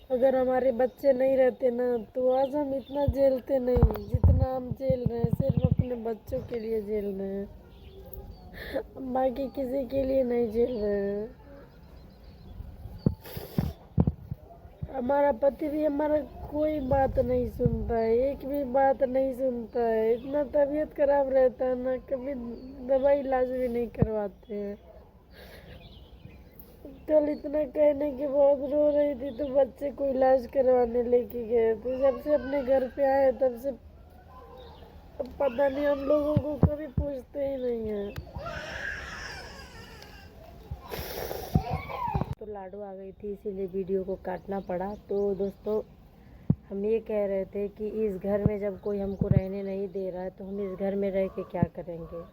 अगर हमारे बच्चे नहीं रहते ना तो आज हम इतना झेलते नहीं जितना हम झेल रहे हैं। सिर्फ अपने बच्चों के लिए झेल रहे हैं, हम बाकी किसी के लिए नहीं झेल रहे हैं। हमारा पति भी हमारा कोई बात नहीं सुनता है, एक भी बात नहीं सुनता है। इतना तबीयत खराब रहता है ना, कभी दवाई इलाज भी नहीं करवाते हैं। कल इतना कहने के बाद रो रही थी तो बच्चे को इलाज करवाने लेके गए थे। जब से अपने घर पे आए तब से पता नहीं, हम लोगों को कभी पूछते ही नहीं है। तो लाडू आ गई थी इसीलिए वीडियो को काटना पड़ा। तो दोस्तों, हम ये कह रहे थे कि इस घर में जब कोई हमको रहने नहीं दे रहा है तो हम इस घर में रह के क्या करेंगे।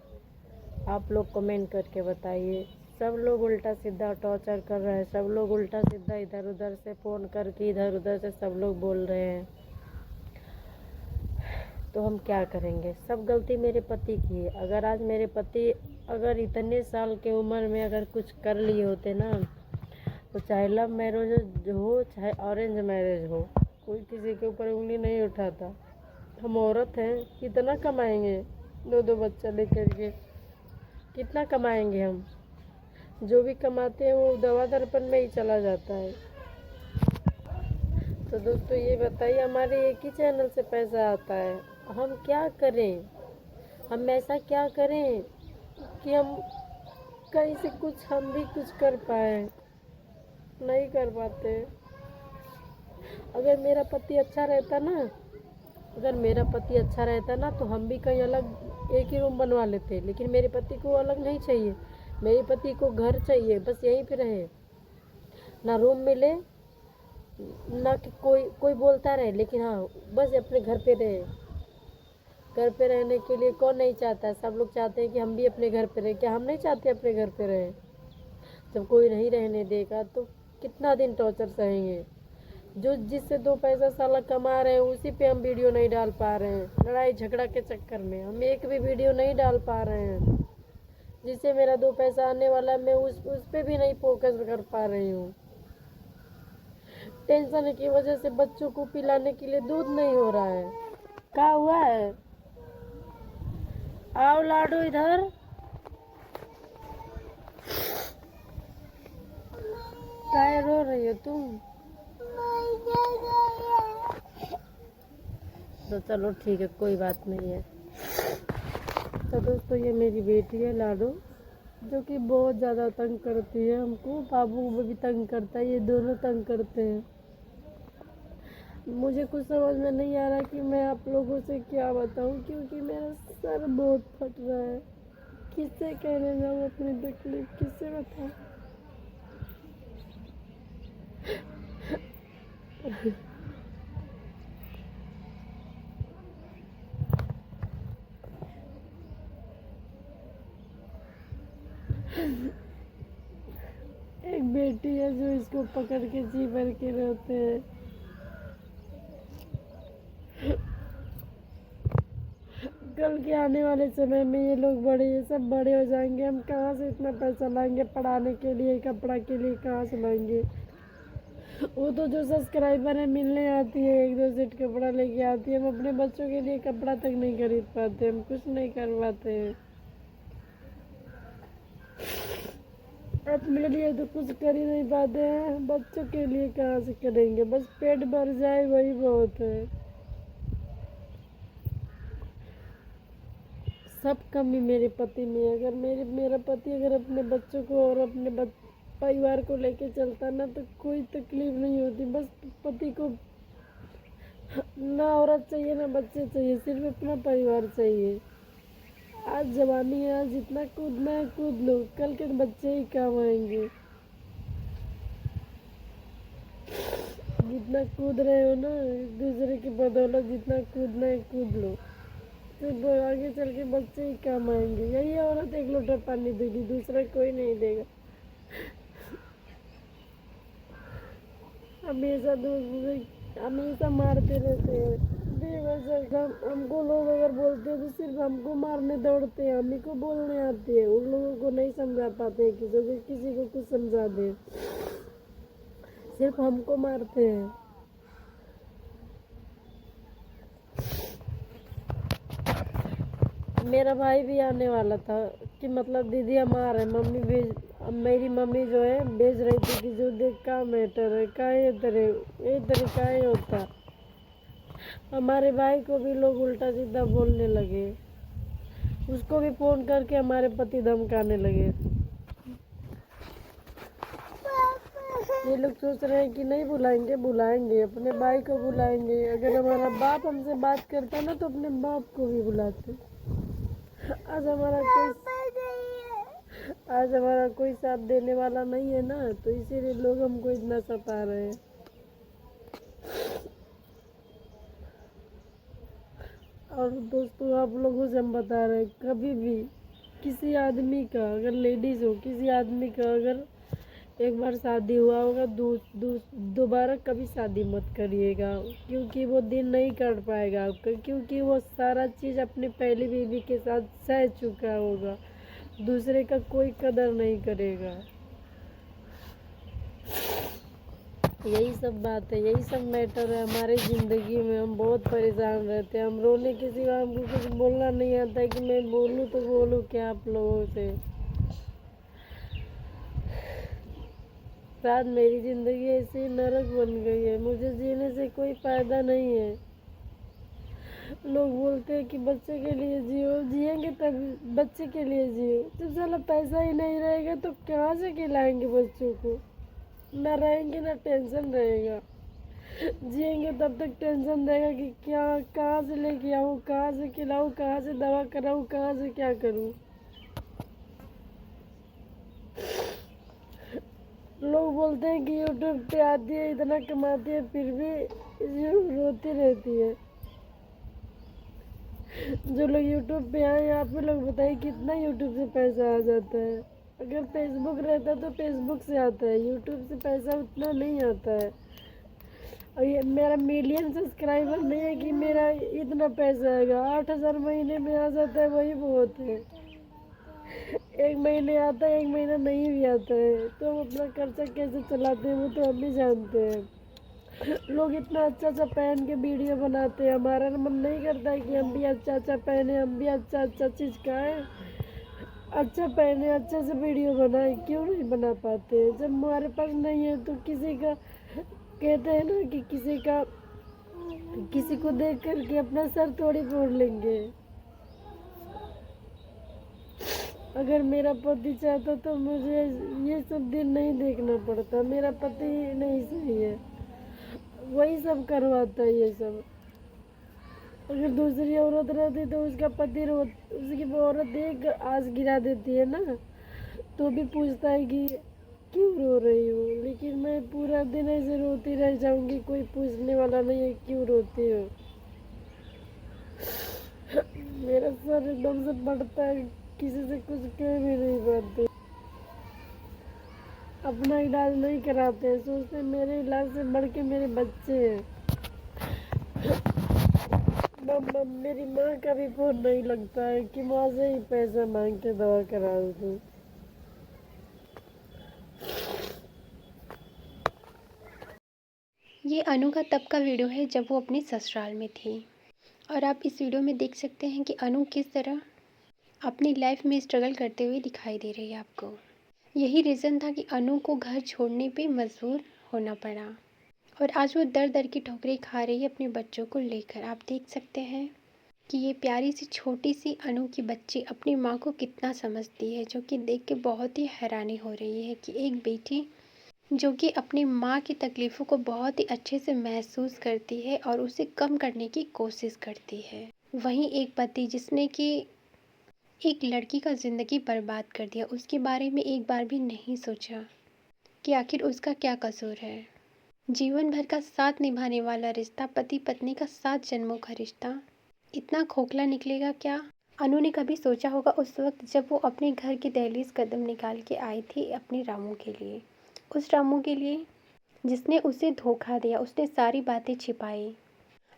आप लोग कमेंट करके बताइए। सब लोग उल्टा सीधा टॉर्चर कर रहे हैं, सब लोग उल्टा सीधा इधर उधर से फ़ोन करके इधर उधर से सब लोग बोल रहे हैं। तो हम क्या करेंगे। सब गलती मेरे पति की है। अगर आज मेरे पति अगर इतने साल के उम्र में अगर कुछ कर लिए होते ना, तो चाहे लव मैरिज हो चाहे ऑरेंज मैरिज हो, कोई किसी के ऊपर उंगली नहीं उठाता। हम औरत हैं, कितना कमाएंगे, दो दो बच्चा लेकर के कितना कमाएंगे हम। जो भी कमाते हैं वो दवा दर्पण में ही चला जाता है। तो दोस्तों ये बताइए, हमारे एक ही चैनल से पैसा आता है, हम क्या करें। हम ऐसा क्या करें कि हम कहीं से कुछ हम भी कुछ कर पाए। नहीं कर पाते। अगर मेरा पति अच्छा रहता ना, अगर मेरा पति अच्छा रहता ना तो हम भी कहीं अलग एक ही रूम बनवा लेते। लेकिन मेरे पति को अलग नहीं चाहिए, मेरे पति को घर चाहिए, बस यहीं पे रहे, ना रूम मिले ना कि कोई कोई बोलता रहे, लेकिन हाँ बस अपने घर पे रहे। घर पे रहने के लिए कौन नहीं चाहता है, सब लोग चाहते हैं कि हम भी अपने घर पे रहें। क्या हम नहीं चाहते अपने घर पे रहें। जब कोई नहीं रहने देगा तो कितना दिन टॉर्चर सहेंगे। जो जिससे दो पैसा साला कमा रहे हैं उसी पे हम वीडियो नहीं डाल पा रहे हैं। लड़ाई झगड़ा के चक्कर में हम एक भी वीडियो नहीं डाल पा रहे हैं। जिससे मेरा दो पैसा आने वाला, मैं उस पे भी नहीं फोकस कर पा रही हूँ। टेंशन की वजह से बच्चों को पिलाने के लिए दूध नहीं हो रहा है। क्या हुआ है, आओ लाडू इधर। काय रो रही हो तुम। तो चलो ठीक है, कोई बात नहीं है। तो दोस्तों ये मेरी बेटी है लाडू, जो कि बहुत ज़्यादा तंग करती है हमको। बाबू भी तंग करता है, ये दोनों तंग करते हैं। मुझे कुछ समझ में नहीं आ रहा कि मैं आप लोगों से क्या बताऊं, क्योंकि मेरा सर बहुत फट रहा है। किससे कहने जाऊं अपनी तकलीफ, किससे बताऊं। एक बेटी है जो इसको पकड़ के जी भर के रहते हैं। कल के आने वाले समय में ये लोग बड़े, ये सब बड़े हो जाएंगे। हम कहाँ से इतना पैसा लाएंगे पढ़ाने के लिए, कपड़ा के लिए कहाँ से लाएंगे। वो तो जो सब्सक्राइबर है मिलने आती है, एक दो सेट कपड़ा लेके आती है। हम अपने बच्चों के लिए कपड़ा तक नहीं खरीद पाते, हम कुछ नहीं कर पाते हैं। अपने लिए तो कुछ कर ही नहीं पाते हैं, बच्चों के लिए कहाँ से करेंगे। बस पेट भर जाए वही बहुत है। सब कमी मेरे पति में है। अगर मेरा पति अगर अपने बच्चों को और अपने परिवार को लेके चलता ना तो कोई तकलीफ नहीं होती। बस पति को ना औरत चाहिए ना बच्चे चाहिए, सिर्फ अपना परिवार चाहिए। आज जवानी है, आज जितना कूदना है कूद लो, कल के बच्चे ही काम आएंगे। जितना कूद रहे हो ना एक दूसरे की बदौलत, जितना कूदना है कूद लो, फिर आगे चल के बच्चे ही काम आएंगे। यही औरत एक लोटा पानी देगी, दूसरा कोई नहीं देगा। हमेशा हमेशा मारते रहते हैं बेवजह। हमको लोग अगर बोलते हैं तो सिर्फ हमको मारने दौड़ते हैं, हम ही को बोलने आते हैं। उन लोगों को नहीं समझा पाते हैं, किसी को कुछ समझा दे, सिर्फ हमको मारते हैं। मेरा भाई भी आने वाला था कि मतलब दीदी हम आ रहे हैं, मम्मी भेज, अब मेरी मम्मी जो है भेज रही थी कि जो देख का मैटर है, का ये तरह का ही होता। हमारे भाई को भी लोग उल्टा सीधा बोलने लगे, उसको भी फोन करके हमारे पति धमकाने लगे। ये लोग सोच रहे हैं कि नहीं बुलाएंगे, बुलाएंगे अपने भाई को बुलाएंगे। अगर हमारा बाप हमसे बात करता ना तो अपने बाप को भी बुलाते। आज हमारा कोई साथ देने वाला नहीं है ना, तो इसीलिए लोग हमको इतना सता रहे हैं। और दोस्तों आप लोगों से हम बता रहे हैं, कभी भी किसी आदमी का, अगर लेडीज हो, किसी आदमी का अगर एक बार शादी हुआ होगा, दोबारा कभी शादी मत करिएगा, क्योंकि वो दिन नहीं कर पाएगा आपका, क्योंकि वो सारा चीज़ अपनी पहली बीवी के साथ सह चुका होगा, दूसरे का कोई कदर नहीं करेगा। यही सब बात है, यही सब मैटर है हमारी ज़िंदगी में। हम बहुत परेशान रहते हैं, हम रोने के सिवा हमको कुछ बोलना नहीं आता है कि मैं बोलूँ तो बोलूँ क्या आप लोगों से। शायद मेरी ज़िंदगी ऐसी नरक बन गई है, मुझे जीने से कोई फ़ायदा नहीं है। लोग बोलते हैं कि बच्चे के लिए जियो, जिएंगे तब बच्चे के लिए जियो। जब साला पैसा ही नहीं रहेगा तो कहाँ से खिलाएंगे बच्चों को? ना रहेंगे ना टेंशन रहेगा। जिएंगे तब तक टेंशन रहेगा कि क्या, कहाँ से लेके आऊँ, कहाँ से खिलाऊँ, कहाँ से दवा कराऊँ, कहाँ से क्या करूँ। लोग बोलते हैं कि यूट्यूब पे आती है, इतना कमाती है, फिर भी रोती रहती है। जो लोग यूट्यूब पे आए, आप भी लोग बताइए कितना यूट्यूब से पैसा आ जाता है। अगर फेसबुक रहता तो फेसबुक से आता है, यूट्यूब से पैसा उतना नहीं आता है। और ये मेरा मिलियन सब्सक्राइबर नहीं है कि मेरा इतना पैसा आएगा। 8,000 महीने में आ जाता है, वही बहुत है। एक महीने आता है, एक महीना नहीं भी आता है, तो हम अपना खर्चा कैसे चलाते हैं वो तो हम भी जानते हैं। लोग इतना अच्छा अच्छा पहन के वीडियो बनाते हैं, हमारा मन नहीं करता है कि हम भी अच्छा अच्छा पहने, हम भी अच्छा अच्छा चीज़ खाएं, अच्छा पहने, अच्छे से वीडियो बनाए। क्यों नहीं बना पाते? जब हमारे पास नहीं है तो किसी का, कहते हैं ना कि किसी को देख करके अपना सर थोड़ी फोड़ लेंगे। अगर मेरा पति चाहता तो मुझे ये सब दिन नहीं देखना पड़ता। मेरा पति नहीं सही है, वही सब करवाता है ये सब। अगर दूसरी औरत रहती तो उसका पति उसकी वो औरत एक आंच गिरा देती है ना, तो भी पूछता है कि क्यों रो रही हो। लेकिन मैं पूरा दिन ऐसे रोती रह जाऊंगी, कोई पूछने वाला नहीं है क्यों रोती हो। मेरा सर एकदम से बढ़ता है, किसी से कुछ कह भी नहीं पाते। अपना इलाज नहीं कराते हैं, सोचते हैं मेरे इलाज से बढ़ के मेरे बच्चे हैं। मेरी माँ का भी फोन नहीं लगता है कि माँ से ही पैसा मांग के दवा करा दूँ। ये अनु का तब का वीडियो है जब वो अपने ससुराल में थी, और आप इस वीडियो में देख सकते हैं कि अनु किस तरह अपनी लाइफ में स्ट्रगल करते हुए दिखाई दे रही है आपको। यही रीज़न था कि अनु को घर छोड़ने पे मजबूर होना पड़ा, और आज वो दर दर की ठोकरें खा रही है अपने बच्चों को लेकर। आप देख सकते हैं कि ये प्यारी सी छोटी सी अनु की बच्ची अपनी माँ को कितना समझती है, जो कि देख के बहुत ही हैरानी हो रही है कि एक बेटी जो कि अपनी माँ की तकलीफ़ों को बहुत ही अच्छे से महसूस करती है और उसे कम करने की कोशिश करती है। वहीं एक पति जिसने कि एक लड़की का ज़िंदगी बर्बाद कर दिया, उसके बारे में एक बार भी नहीं सोचा कि आखिर उसका क्या कसूर है। जीवन भर का साथ निभाने वाला रिश्ता, पति पत्नी का 7 जन्मों का रिश्ता, इतना खोखला निकलेगा क्या? अनु ने कभी सोचा होगा उस वक्त जब वो अपने घर की दहलीज कदम निकाल के आई थी अपने रामू के लिए, उस रामू के लिए जिसने उसे धोखा दिया, उसने सारी बातें छिपाई।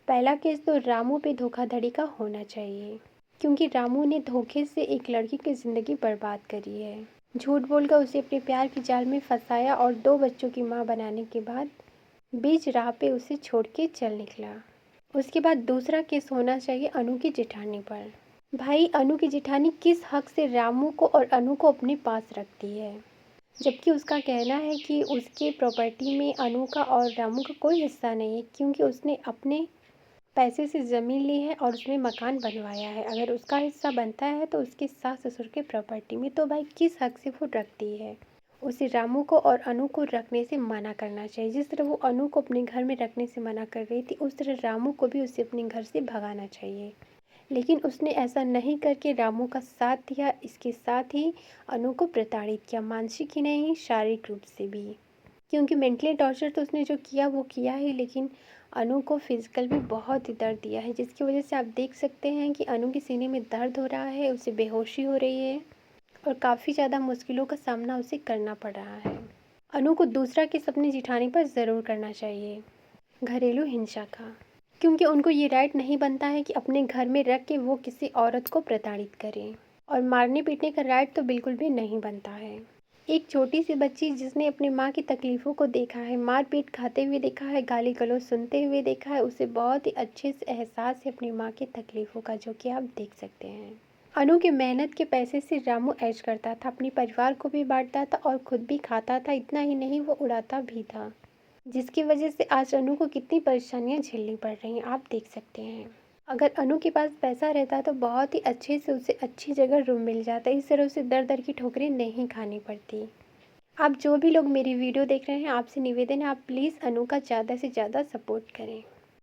पहला केस तो रामू पे धोखाधड़ी का होना चाहिए, क्योंकि रामू ने धोखे से एक लड़की की ज़िंदगी बर्बाद करी है। झूठ बोलकर उसे अपने प्यार के जाल में फंसाया और 2 बच्चों की माँ बनाने के बाद बीच राह पे उसे छोड़ के चल निकला। उसके बाद दूसरा केस होना चाहिए अनु की जेठानी पर, भाई अनु की जेठानी किस हक से रामू को और अनु को अपने पास रखती है, जबकि उसका कहना है कि उसके प्रॉपर्टी में अनु का और रामू का कोई हिस्सा नहीं है, क्योंकि उसने अपने पैसे से ज़मीन ली है और उसने मकान बनवाया है। अगर उसका हिस्सा बनता है तो उसके सास ससुर के प्रॉपर्टी में, तो भाई किस हक से वो रखती है। उसे रामू को और अनु को रखने से मना करना चाहिए। जिस तरह वो अनु को अपने घर में रखने से मना कर रही थी, उस तरह रामू को भी उसे अपने घर से भगाना चाहिए। लेकिन उसने ऐसा नहीं करके रामू का साथ दिया, इसके साथ ही अनु को प्रताड़ित किया, मानसिक ही नहीं शारीरिक रूप से भी। क्योंकि मेंटली टॉर्चर तो उसने जो किया वो किया ही, लेकिन अनु को फिजिकल भी बहुत ही दर्द दिया है, जिसकी वजह से आप देख सकते हैं कि अनु के सीने में दर्द हो रहा है, उसे बेहोशी हो रही है और काफ़ी ज़्यादा मुश्किलों का सामना उसे करना पड़ रहा है। अनु को दूसरा केस अपनी जिठानी पर ज़रूर करना चाहिए, घरेलू हिंसा का, क्योंकि उनको ये राइट नहीं बनता है कि अपने घर में रख के वो किसी औरत को प्रताड़ित करें, और मारने पीटने का राइट तो बिल्कुल भी नहीं बनता है। एक छोटी सी बच्ची जिसने अपनी माँ की तकलीफ़ों को देखा है, मार पीट खाते हुए देखा है, गाली गलौज सुनते हुए देखा है, उसे बहुत ही अच्छे से एहसास है अपनी माँ की तकलीफ़ों का, जो कि आप देख सकते हैं। अनु के मेहनत के पैसे से रामू ऐश करता था, अपने परिवार को भी बांटता था और खुद भी खाता था, इतना ही नहीं वो उड़ाता भी था, जिसकी वजह से आज अनु को कितनी परेशानियां झेलनी पड़ रही हैं आप देख सकते हैं। अगर अनु के पास पैसा रहता तो बहुत ही अच्छे से उसे अच्छी जगह रूम मिल जाता, इस तरह उसे दर दर की ठोकरें नहीं खानी पड़ती। आप जो भी लोग मेरी वीडियो देख रहे हैं, आपसे निवेदन है आप प्लीज़ अनु का ज़्यादा से ज़्यादा सपोर्ट करें।